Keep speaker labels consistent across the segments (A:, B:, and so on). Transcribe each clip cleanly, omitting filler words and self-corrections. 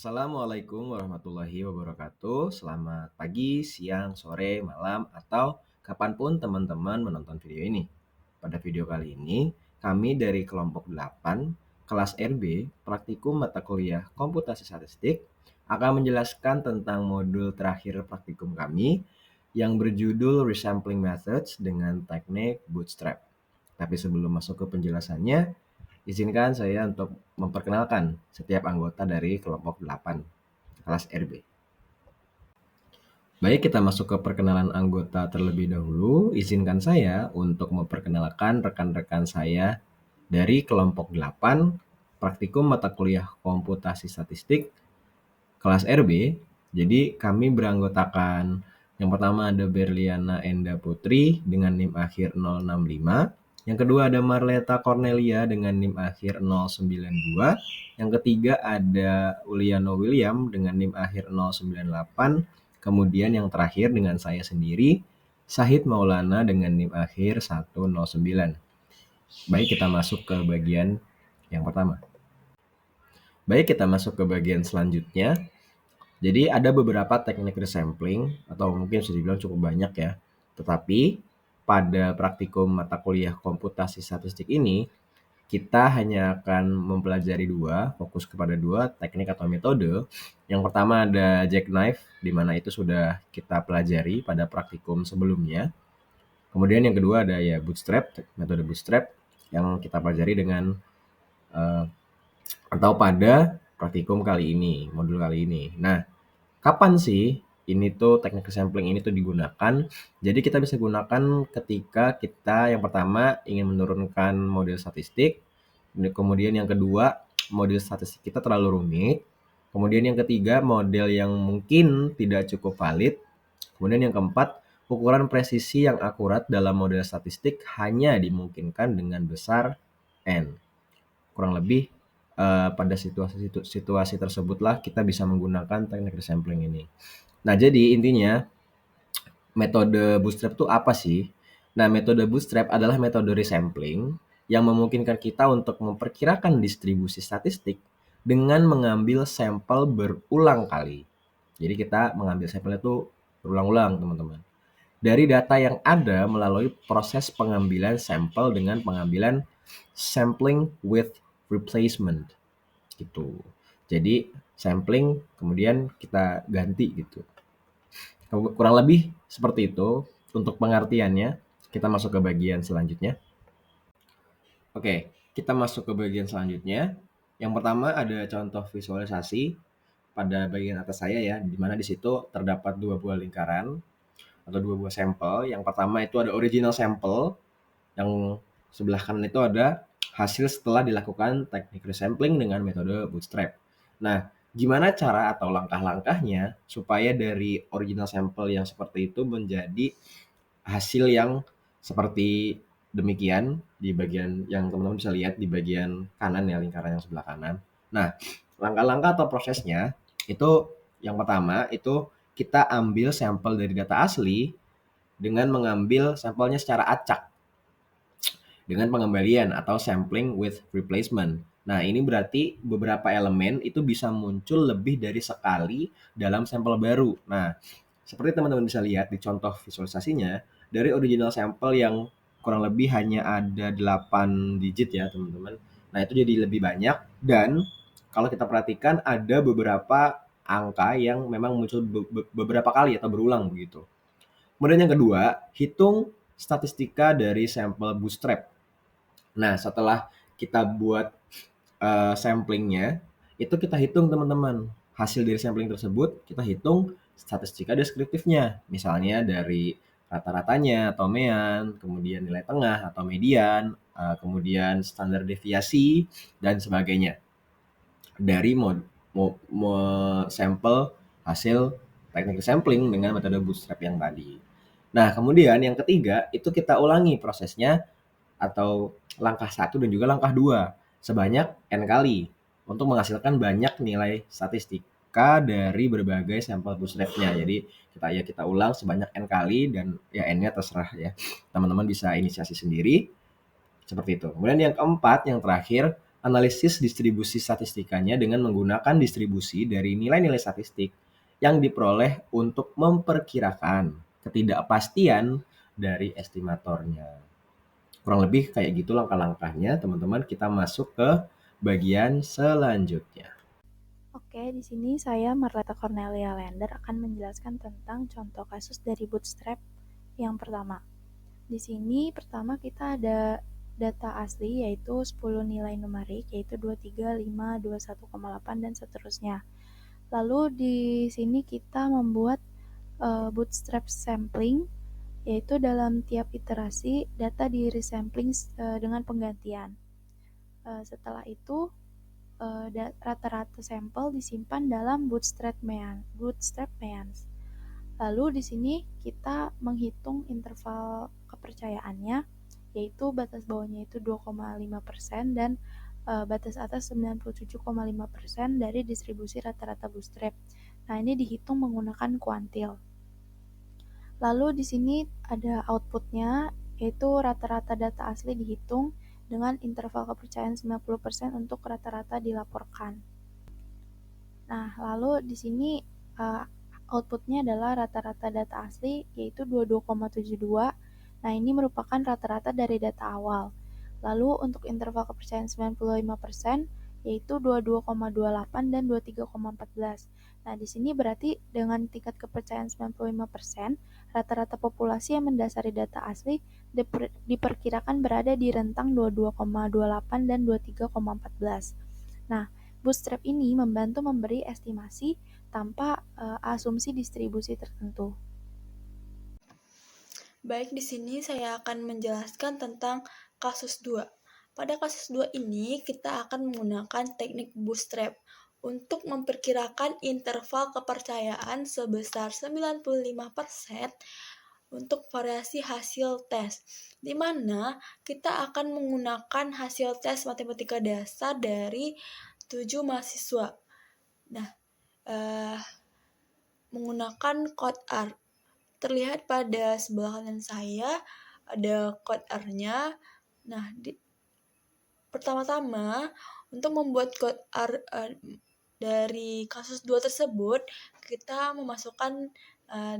A: Assalamualaikum warahmatullahi wabarakatuh. Selamat pagi, siang, sore, malam, atau kapanpun teman-teman menonton video ini. Pada video kali ini, kami dari kelompok 8, kelas RB, praktikum mata kuliah komputasi statistik, akan menjelaskan tentang modul terakhir praktikum kami yang berjudul Resampling Methods dengan teknik Bootstrap. Tapi sebelum masuk ke penjelasannya, izinkan saya untuk memperkenalkan setiap anggota dari kelompok 8 kelas RB. Baik, kita masuk ke perkenalan anggota terlebih dahulu. Izinkan saya untuk memperkenalkan rekan-rekan saya dari kelompok 8 praktikum mata kuliah komputasi statistik kelas RB. Jadi kami beranggotakan yang pertama ada Berliana Enda Putri dengan NIM akhir 065. Yang kedua ada Marleta Cornelia dengan NIM akhir 092. Yang ketiga ada Uliano William dengan NIM akhir 098. Kemudian yang terakhir dengan saya sendiri, Sahid Maulana dengan NIM akhir 109. Baik, kita masuk ke bagian yang pertama. Baik, kita masuk ke bagian selanjutnya. Jadi ada beberapa teknik resampling atau mungkin bisa dibilang cukup banyak ya. Tetapi pada praktikum mata kuliah komputasi statistik ini, kita hanya akan mempelajari fokus kepada dua teknik atau metode. Yang pertama ada jackknife, di mana itu sudah kita pelajari pada praktikum sebelumnya. Kemudian yang kedua ada ya bootstrap, metode bootstrap yang kita pelajari dengan atau pada praktikum kali ini, modul kali ini. Nah, kapan sih ini tuh teknik sampling ini tuh digunakan? Jadi kita bisa gunakan ketika kita yang pertama ingin menurunkan model statistik, kemudian yang kedua model statistik kita terlalu rumit, kemudian yang ketiga model yang mungkin tidak cukup valid, kemudian yang keempat ukuran presisi yang akurat dalam model statistik hanya dimungkinkan dengan besar N. Kurang lebih pada situasi tersebutlah kita bisa menggunakan teknik resampling ini. Nah, jadi intinya metode bootstrap itu apa sih? Nah, metode bootstrap adalah metode resampling yang memungkinkan kita untuk memperkirakan distribusi statistik dengan mengambil sampel berulang kali. Jadi kita mengambil sampel itu berulang-ulang, teman-teman. Dari data yang ada melalui proses pengambilan sampel dengan pengambilan sampling with replacement gitu. Jadi sampling kemudian kita ganti gitu. Kurang lebih seperti itu untuk pengertiannya. Kita masuk ke bagian selanjutnya. Oke, kita masuk ke bagian selanjutnya. Yang pertama ada contoh visualisasi pada bagian atas saya ya, di mana di situ terdapat dua buah lingkaran atau dua buah sampel. Yang pertama itu ada original sampel, yang sebelah kanan itu ada hasil setelah dilakukan teknik resampling dengan metode bootstrap. Nah, gimana cara atau langkah-langkahnya supaya dari original sampel yang seperti itu menjadi hasil yang seperti demikian di bagian yang teman-teman bisa lihat di bagian kanan ya, lingkaran yang sebelah kanan. Nah, langkah-langkah atau prosesnya itu yang pertama itu kita ambil sampel dari data asli dengan mengambil sampelnya secara acak dengan pengembalian atau sampling with replacement. Nah, ini berarti beberapa elemen itu bisa muncul lebih dari sekali dalam sampel baru. Nah, seperti teman-teman bisa lihat di contoh visualisasinya, dari original sampel yang kurang lebih hanya ada 8 digit ya, teman-teman. Nah, itu jadi lebih banyak dan kalau kita perhatikan ada beberapa angka yang memang muncul beberapa kali atau berulang begitu. Kemudian yang kedua, hitung statistika dari sampel bootstrap. Nah, setelah kita buat samplingnya, itu kita hitung teman-teman. Hasil dari sampling tersebut kita hitung statistika deskriptifnya. Misalnya dari rata-ratanya atau mean, kemudian nilai tengah atau median, kemudian standar deviasi, dan sebagainya. Dari sampel hasil teknik sampling dengan metode bootstrap yang tadi. Nah, kemudian yang ketiga, itu kita ulangi prosesnya atau langkah 1 dan juga langkah 2 sebanyak N kali untuk menghasilkan banyak nilai statistika dari berbagai sampel bootstrap-nya. Jadi kita ulang sebanyak N kali dan ya N-nya terserah ya. Teman-teman bisa inisiasi sendiri seperti itu. Kemudian yang keempat, yang terakhir analisis distribusi statistikanya dengan menggunakan distribusi dari nilai-nilai statistik yang diperoleh untuk memperkirakan ketidakpastian dari estimatornya. Kurang lebih kayak gitu langkah-langkahnya, teman-teman. Kita masuk ke bagian selanjutnya.
B: Oke, di sini saya Marleta Cornelia Lender akan menjelaskan tentang contoh kasus dari Bootstrap yang pertama. Di sini pertama kita ada data asli yaitu 10 nilai numerik yaitu 23, 5, 21,8 dan seterusnya. Lalu di sini kita membuat bootstrap sampling yaitu dalam tiap iterasi data di resampling dengan penggantian. Setelah itu rata-rata sampel disimpan dalam bootstrap means. Lalu di sini kita menghitung interval kepercayaannya, yaitu batas bawahnya itu 2,5% dan batas atas 97,5% dari distribusi rata-rata bootstrap. Nah, ini dihitung menggunakan kuantil. Lalu di sini ada outputnya, yaitu rata-rata data asli dihitung dengan interval kepercayaan 90% untuk rata-rata dilaporkan. Nah, lalu di sini outputnya adalah rata-rata data asli, yaitu 22,72. Nah, ini merupakan rata-rata dari data awal. Lalu untuk interval kepercayaan 95%, yaitu 22,28 dan 23,14. Nah, di sini berarti dengan tingkat kepercayaan 95%, rata-rata populasi yang mendasari data asli diperkirakan berada di rentang 22,28 dan 23,14. Nah, Bootstrap ini membantu memberi estimasi tanpa asumsi distribusi tertentu.
C: Baik, di sini saya akan menjelaskan tentang kasus 2. Pada kasus 2 ini, kita akan menggunakan teknik bootstrap untuk memperkirakan interval kepercayaan sebesar 95% untuk variasi hasil tes, di mana kita akan menggunakan hasil tes matematika dasar dari 7 mahasiswa. Nah, menggunakan code R. Terlihat pada sebelah kanan saya ada code R-nya. Nah, pertama-tama untuk membuat code R dari kasus 2 tersebut, kita memasukkan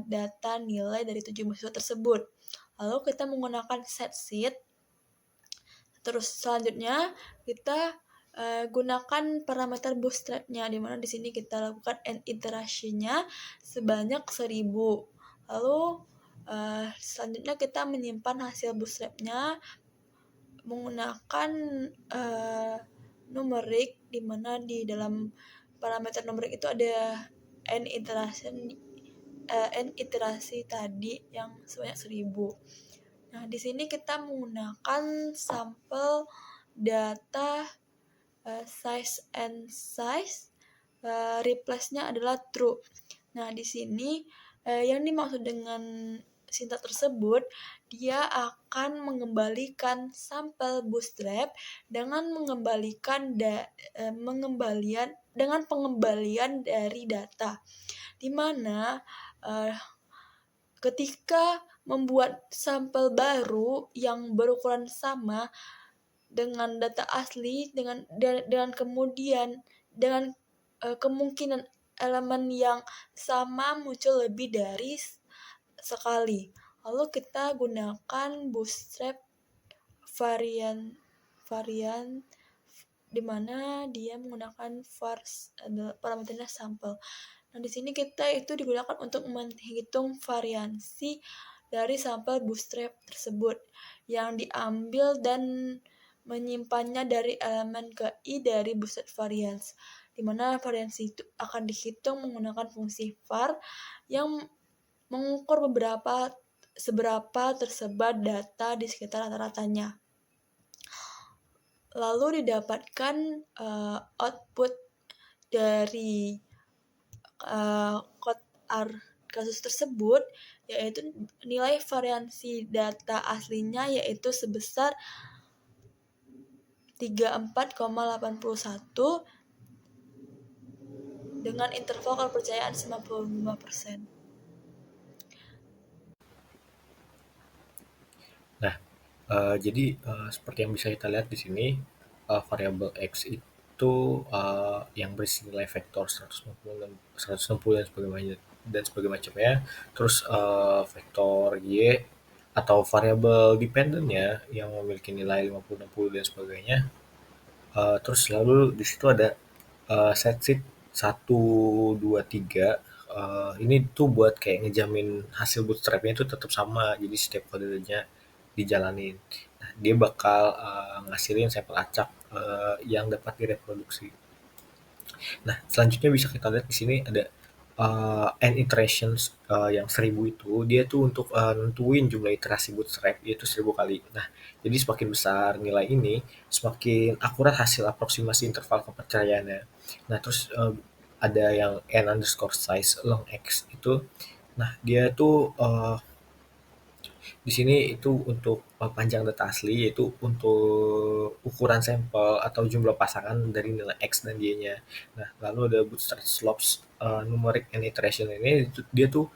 C: data nilai dari 7 mahasiswa tersebut. Lalu kita menggunakan set sheet. Terus selanjutnya kita gunakan parameter bootstrap-nya, di mana di sini kita lakukan n iterasinya sebanyak 1000. Lalu selanjutnya kita menyimpan hasil bootstrap-nya menggunakan numerik, di mana di dalam parameter numerik itu ada n iterasi tadi yang sebanyak 1000. Nah, di sini kita menggunakan sampel data size and size, replace-nya adalah true. Nah, di sini yang dimaksud dengan sintak tersebut, dia akan mengembalikan sampel bootstrap dengan pengembalian dari data, di mana ketika membuat sampel baru yang berukuran sama dengan data asli dengan kemungkinan elemen yang sama muncul lebih dari sekali. Lalu kita gunakan bootstrap varian di mana dia menggunakan parameternya sampel. Nah, di sini kita itu digunakan untuk menghitung variansi dari sampel bootstrap tersebut yang diambil dan menyimpannya dari elemen ke i dari bootstrap variance, di mana variansi itu akan dihitung menggunakan fungsi var yang mengukur seberapa tersebar data di sekitar rata-ratanya. Lalu didapatkan output dari code R kasus tersebut, yaitu nilai variansi data aslinya yaitu sebesar 34,81 dengan interval kepercayaan 95%.
D: Nah, jadi seperti yang bisa kita lihat di sini, variabel X itu yang berisi nilai vektor 160 dan sebagainya. Terus vektor Y atau variabel dependennya yang memiliki nilai 50, 60 dan sebagainya. Terus lalu di situ ada set sheet 1, 2, 3. Ini tuh buat kayak ngejamin hasil bootstrapnya itu tetap sama, jadi setiap kodenya dijalanin. Nah, dia bakal ngasilin sampel acak yang dapat direproduksi. Nah, selanjutnya bisa kita lihat di sini ada n iterations yang 1000 itu dia tuh untuk nentuin jumlah iterasi bootstrap yaitu 1000 kali. Nah, jadi semakin besar nilai ini, semakin akurat hasil aproksimasi interval kepercayaannya. Nah, terus ada yang n_size long x itu. Nah, dia tuh di sini itu untuk panjang data asli, yaitu untuk ukuran sampel atau jumlah pasangan dari nilai X dan Y-nya. Nah, lalu ada bootstrap slopes numeric and iteration ini dia tuh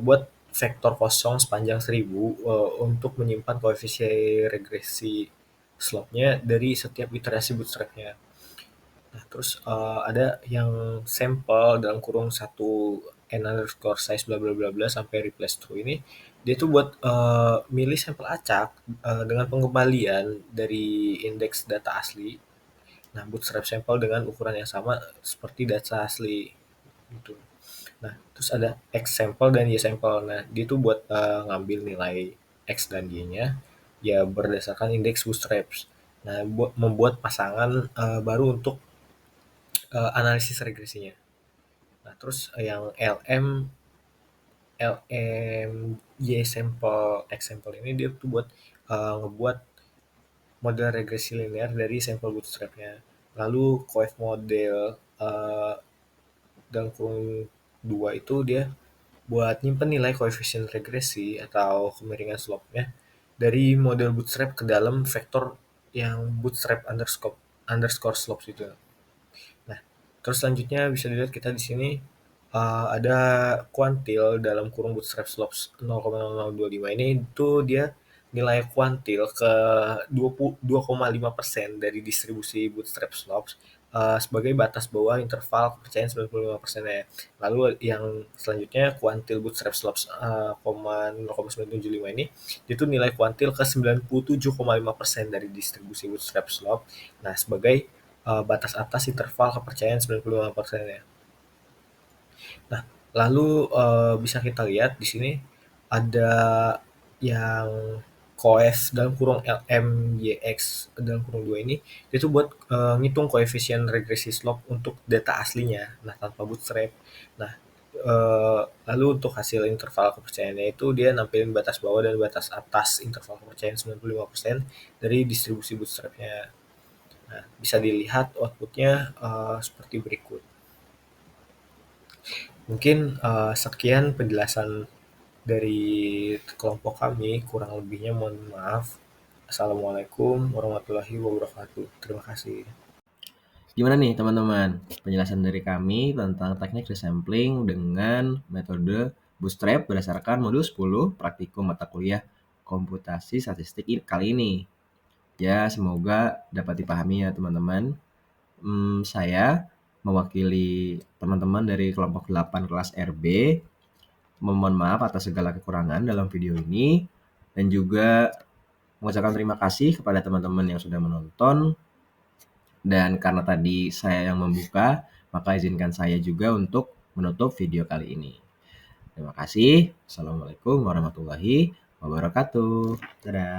D: buat vektor kosong sepanjang 1000 untuk menyimpan koefisien regresi slope-nya dari setiap iterasi bootstrap-nya. Nah, terus ada yang sampel dalam kurung 1 n_size bla bla bla bla sampai replace true ini dia tuh buat milih sampel acak dengan pengembalian dari indeks data asli. Nah, bootstrap sampel dengan ukuran yang sama seperti data asli gitu. Nah, terus ada X sampel dan Y sampel. Nah, dia tuh buat ngambil nilai X dan Y-nya ya berdasarkan indeks bootstraps. Nah, membuat pasangan baru untuk analisis regresinya. Nah, terus yang Y sampel, X sampel ini dia tuh buat ngebuat model regresi linear dari sampel bootstrapnya. Lalu coef model dalam kurung 2 itu dia buat nyimpen nilai koefisien regresi atau kemiringan slope-nya dari model bootstrap ke dalam vektor yang bootstrap underscore slopes itu. Nah, terus selanjutnya bisa dilihat kita di sini ada kuantil dalam kurung bootstrap slopes 0,0025 ini itu dia nilai kuantil ke 2,5% dari distribusi bootstrap slopes sebagai batas bawah interval kepercayaan 95% ya. Lalu yang selanjutnya kuantil bootstrap slopes 0,975 ini itu nilai kuantil ke 97,5% dari distribusi bootstrap slope. Nah, sebagai batas atas interval kepercayaan 95% ya. Nah, lalu bisa kita lihat di sini ada yang coef dalam kurung LMYX dalam kurung 2 ini itu buat ngitung koefisien regresi slope untuk data aslinya, nah tanpa bootstrap. Nah, lalu untuk hasil interval kepercayaannya itu dia nampilin batas bawah dan batas atas interval kepercayaan 95% dari distribusi bootstrapnya. Nah, bisa dilihat outputnya seperti berikut. Mungkin sekian penjelasan dari kelompok kami, kurang lebihnya mohon maaf. Assalamualaikum warahmatullahi wabarakatuh. Terima kasih.
A: Gimana nih teman-teman penjelasan dari kami tentang teknik resampling dengan metode bootstrap berdasarkan modul 10 praktikum mata kuliah komputasi statistik kali ini. Ya, semoga dapat dipahami ya teman-teman. Saya mewakili teman-teman dari kelompok 8 kelas RB memohon maaf atas segala kekurangan dalam video ini dan juga mengucapkan terima kasih kepada teman-teman yang sudah menonton. Dan karena tadi saya yang membuka, maka izinkan saya juga untuk menutup video kali ini. Terima kasih. Assalamualaikum warahmatullahi wabarakatuh. Dadah.